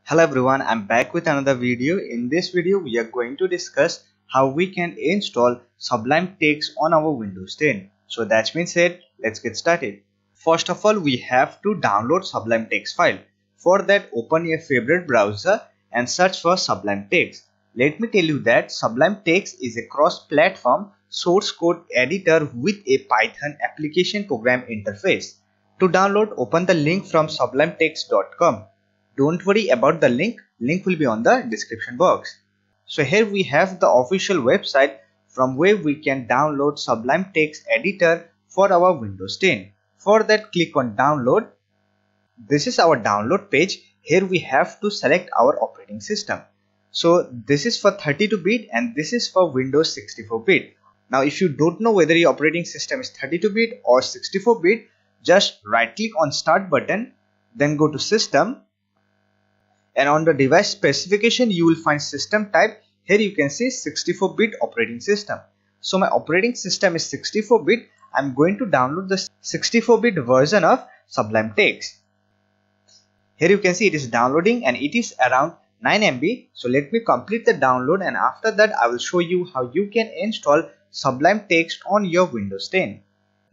Hello everyone, I'm back with another video. In this video, we are going to discuss how we can install Sublime Text on our Windows 10. So that's been said, let's get started. First of all, we have to download Sublime Text file. For that, open your favorite browser and search for Sublime Text. Let me tell you that Sublime Text is a cross-platform source code editor with a Python application program interface. To download, open the link from sublimetext.com. Don't worry about the link will be on the description box. So here we have the official website from where we can download Sublime Text editor for our Windows 10. For that, click on download. This is our download page. Here we have to select our operating system. So this is for 32-bit and this is for Windows 64-bit. Now if you don't know whether your operating system is 32-bit or 64-bit, just right click on start button, then go to system. And on the device specification, you will find system type. Here you can see 64-bit operating system. So my operating system is 64-bit. I'm going to download the 64-bit version of Sublime Text. Here you can see it is downloading and it is around 9 MB. So let me complete the download, and after that I will show you how you can install Sublime Text on your Windows 10.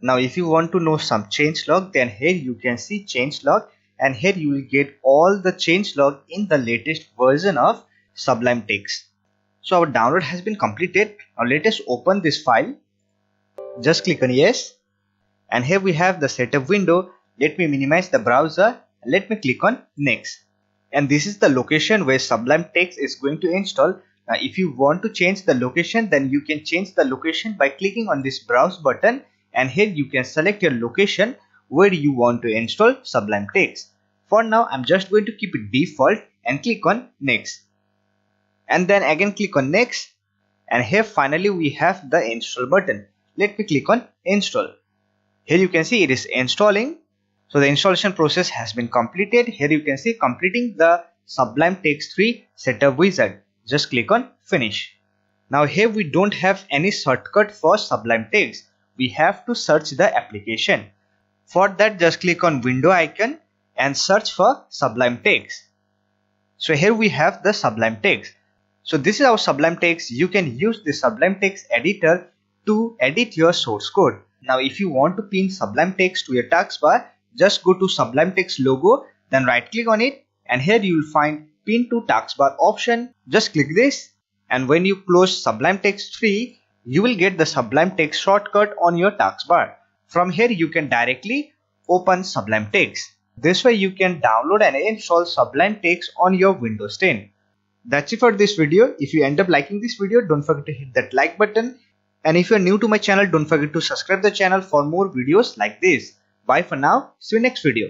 Now if you want to know some changelog, then here you can see changelog. And here you will get all the changelog in the latest version of Sublime Text. So our download has been completed. Now let us open this file. Just click on yes. And here we have the setup window. Let me minimize the browser. Let me click on next. And this is the location where Sublime Text is going to install. Now if you want to change the location, then you can change the location by clicking on this browse button. And here you can select your location where you want to install Sublime Text. For now, I'm just going to keep it default and click on next. And then again click on next. And here finally we have the install button. Let me click on install. Here you can see it is installing. So the installation process has been completed. Here you can see completing the Sublime Text 3 setup wizard. Just click on finish. Now here we don't have any shortcut for Sublime Text. We have to search the application. For that, just click on window icon and search for Sublime Text. So here we have the Sublime Text. So this is our Sublime Text. You can use the Sublime Text editor to edit your source code. Now if you want to pin Sublime Text to your taskbar, just go to Sublime Text logo, then right click on it, and here you will find pin to taskbar option. Just click this, and when you close Sublime Text 3, you will get the Sublime Text shortcut on your taskbar. From here you can directly open Sublime Text. This way you can download and install Sublime Text on your Windows 10. That's it for this video. If you end up liking this video, don't forget to hit that like button. And if you are new to my channel, don't forget to subscribe the channel for more videos like this. Bye for now. See you next video.